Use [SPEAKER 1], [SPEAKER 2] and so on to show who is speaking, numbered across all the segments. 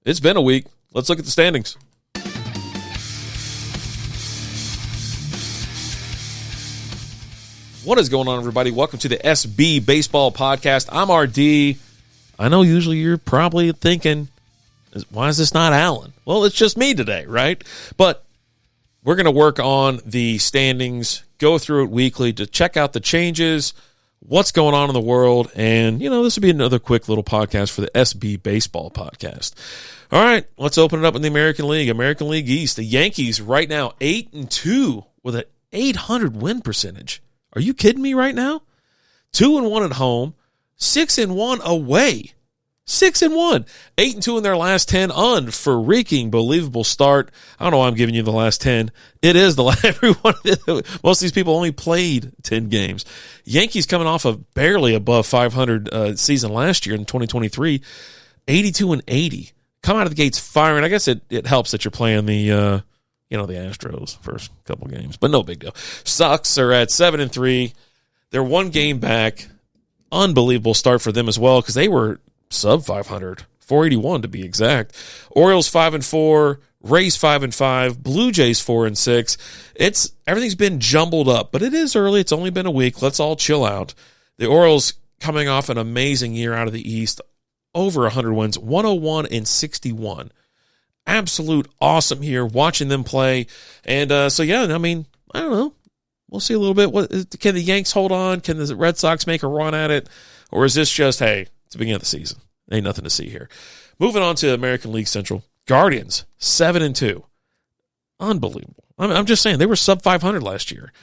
[SPEAKER 1] It's been a week. Let's look at the standings. What is going on, everybody? Welcome to the SB Baseball Podcast. I'm RD. I know usually you're probably thinking, why is this not Alan? Well, it's just me today, right? But we're going to work on the standings, go through it weekly to check out the changes, what's going on in the world, and, this will be another quick little podcast for the SB Baseball Podcast. All right, let's open it up in the American League. American League East, the Yankees right now 8-2 with an .800 win percentage. Are you kidding me right now? 2-1 at home, 6-1 away. 6-1. 8-2 in their last 10. Unfreaking believable start. I don't know why I'm giving you the last 10. It is the last. Most of these people only played 10 games. Yankees coming off of barely above 500 season last year in 2023. 82-80. Come out of the gates firing. I guess it helps that you're playing the Astros first couple games, but no big deal. Sox are at 7-3. They're one game back. Unbelievable start for them as well because they were sub 500, 481 to be exact. Orioles 5-4, Rays 5-5, Blue Jays 4-6. Everything's been jumbled up, but it is early. It's only been a week. Let's all chill out. The Orioles coming off an amazing year out of the East, over 100 wins, 101-61. Absolute awesome here watching them play. And I don't know. We'll see a little bit. Can the Yanks hold on? Can the Red Sox make a run at it? Or is this just, hey, it's the beginning of the season? Ain't nothing to see here. Moving on to American League Central. Guardians, 7-2. Unbelievable. I'm just saying, they were sub 500 last year.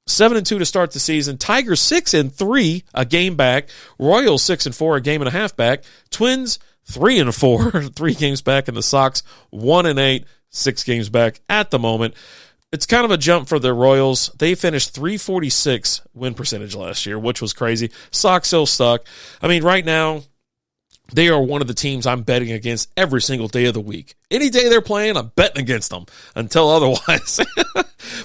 [SPEAKER 1] 7-2 to start the season. Tigers 6-3, a game back. Royals 6-4, a game and a half back. Twins 3-4, 3 games back, and the Sox 1-8, 6 games back at the moment. It's kind of a jump for the Royals. They finished 346 win percentage last year, which was crazy. Sox still stuck. Right now, they are one of the teams I'm betting against every single day of the week. Any day they're playing, I'm betting against them until otherwise.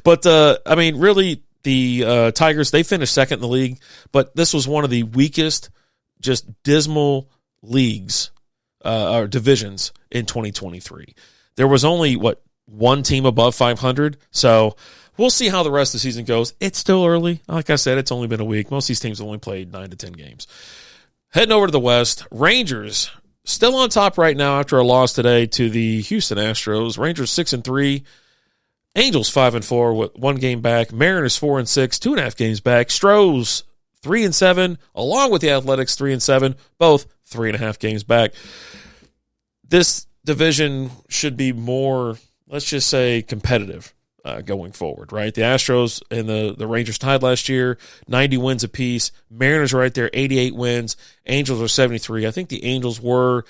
[SPEAKER 1] But, really, the Tigers, they finished second in the league, but this was one of the weakest, just dismal leagues or divisions in 2023. There was only, one team above 500, so we'll see how the rest of the season goes. It's still early. Like I said, it's only been a week. Most of these teams have only played 9 to 10 games. Heading over to the West, Rangers still on top right now after a loss today to the Houston Astros. Rangers 6-3, Angels 5-4 with 1 game back, Mariners 4-6, 2.5 games back, Stros 3-7, along with the Athletics 3-7, both 3.5 games back. This division should be more, let's just say, competitive going forward, right? The Astros and the Rangers tied last year, 90 wins apiece. Mariners are right there, 88 wins. Angels are 73. I think the Angels were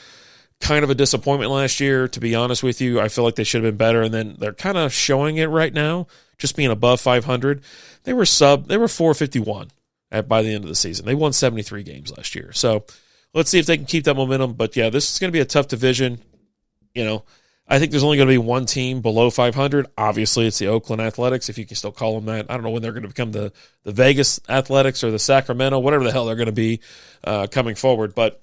[SPEAKER 1] kind of a disappointment last year, to be honest with you. I feel like they should have been better, and then they're kind of showing it right now, just being above 500. They were 451 by the end of the season. They won 73 games last year. So let's see if they can keep that momentum. But, yeah, this is going to be a tough division. I think there's only going to be one team below 500. Obviously, it's the Oakland Athletics, if you can still call them that. I don't know when they're going to become the Vegas Athletics or the Sacramento, whatever the hell they're going to be coming forward. But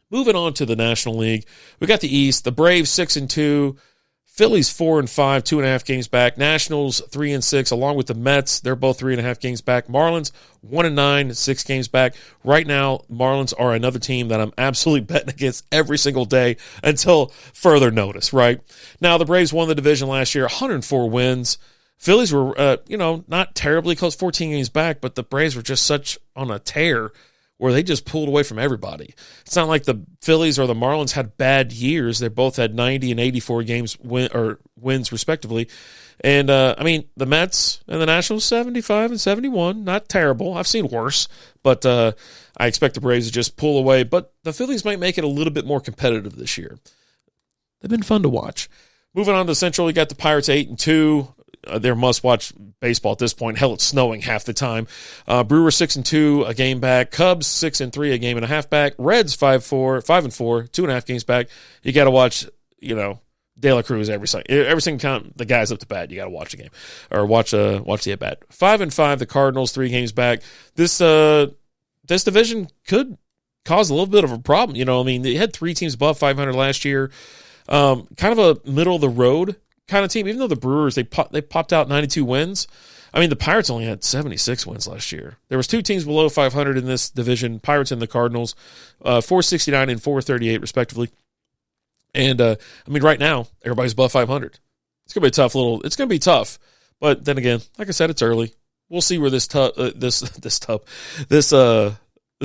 [SPEAKER 1] moving on to the National League, we got the East. The Braves 6-2, Phillies 4-5, 2.5 games back. Nationals 3-6, along with the Mets. They're both 3.5 games back. Marlins 1-9, 6 games back. Right now, Marlins are another team that I'm absolutely betting against every single day until further notice, right? Now, the Braves won the division last year, 104 wins. Phillies were, not terribly close, 14 games back, but the Braves were just such on a tear where they just pulled away from everybody. It's not like the Phillies or the Marlins had bad years. They both had 90 and 84 games wins respectively. And, the Mets and the Nationals, 75 and 71. Not terrible. I've seen worse. But I expect the Braves to just pull away. But the Phillies might make it a little bit more competitive this year. They've been fun to watch. Moving on to Central, you got the Pirates 8-2. They're must-watch baseball at this point. Hell, it's snowing half the time. Brewers 6-2, a game back. Cubs 6-3, a game and a half back. Reds 5-4, 2.5 games back. You got to watch, De La Cruz every single time the guy's up to bat. You got to watch the game or watch the at bat. 5-5, the Cardinals 3 games back. This division could cause a little bit of a problem. They had 3 teams above 500 last year. Kind of a middle of the road kind of team. Even though the Brewers they popped out 92 wins. I mean, the Pirates only had 76 wins last year. There was 2 teams below 500 in this division, Pirates and the Cardinals, 469 and 438 respectively. And I mean, right now everybody's above 500. It's gonna be a tough it's gonna be tough. But then again, like I said, it's early. We'll see where this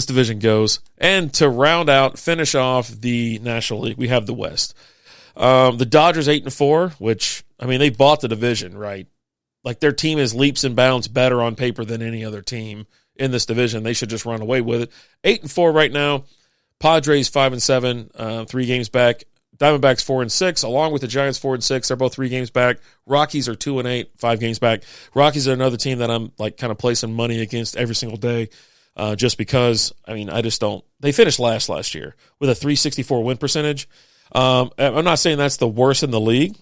[SPEAKER 1] division goes. And to finish off the National League, we have the West. The Dodgers 8-4, which I mean, they bought the division, right? Like their team is leaps and bounds better on paper than any other team in this division. They should just run away with it. 8-4 right now. Padres 5-7, 3 games back. Diamondbacks 4-6, along with the Giants 4-6. They're both 3 games back. Rockies are 2-8, 5 games back. Rockies are another team that I'm like kind of placing money against every single day, just because. I mean, I just don't. They finished last year with a 364 win percentage. I'm not saying that's the worst in the league.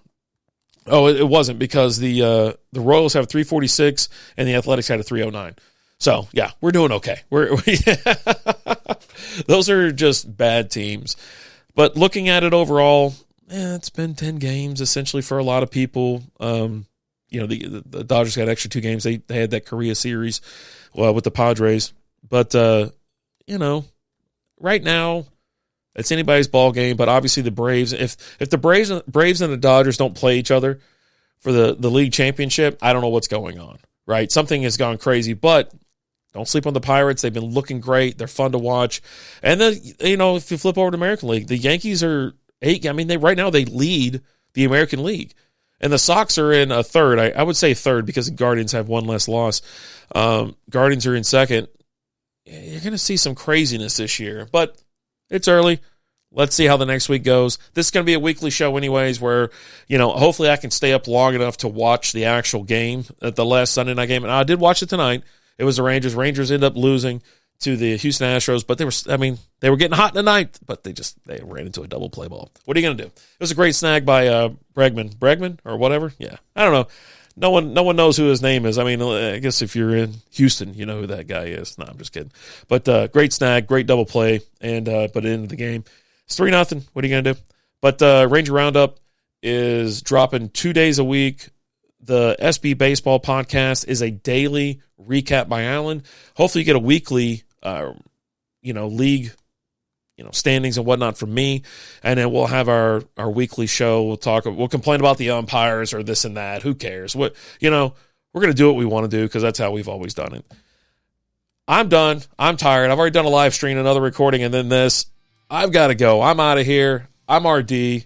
[SPEAKER 1] Oh, it wasn't, because the Royals have 346 and the Athletics had a 309. So yeah, we're doing okay. Those are just bad teams. But looking at it overall, it's been 10 games essentially for a lot of people. The Dodgers got extra 2 games. They had that Korea series with the Padres. But, right now it's anybody's ball game. But obviously the Braves, if the Braves and the Dodgers don't play each other for the league championship, I don't know what's going on, right? Something has gone crazy. But don't sleep on the Pirates. They've been looking great. They're fun to watch. And then, if you flip over to American League, the Yankees are 8. I mean, right now they lead the American League. And the Sox are in a third. I would say third because the Guardians have 1 less loss. Guardians are in second. You're going to see some craziness this year. But it's early. Let's see how the next week goes. This is going to be a weekly show anyways where, hopefully I can stay up long enough to watch the actual game at the last Sunday night game. And I did watch it tonight. It was the Rangers. Rangers ended up losing to the Houston Astros, but they were getting hot in the ninth, but they ran into a double play ball. What are you going to do? It was a great snag by Bregman or whatever. Yeah, I don't know. No one knows who his name is. I mean, I guess if you're in Houston, you know who that guy is. No, I'm just kidding. But great snag, great double play, and put it into the game. It's 3-0. What are you going to do? But Ranger Roundup is dropping 2 days a week. The SB Baseball Podcast is a daily recap by Alan. Hopefully you get a weekly, league, standings and whatnot from me. And then we'll have our weekly show. We'll complain about the umpires or this and that. Who cares? We're going to do what we want to do because that's how we've always done it. I'm done. I'm tired. I've already done a live stream, another recording, and then this. I've got to go. I'm out of here. I'm RD.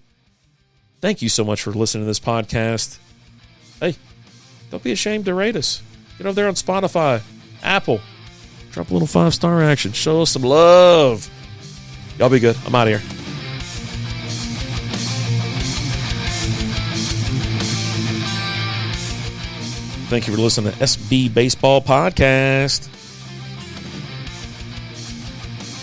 [SPEAKER 1] Thank you so much for listening to this podcast. Hey, don't be ashamed to rate us. Get over there on Spotify, Apple. Drop a little 5-star action. Show us some love. Y'all be good. I'm out of here. Thank you for listening to SB Baseball Podcast.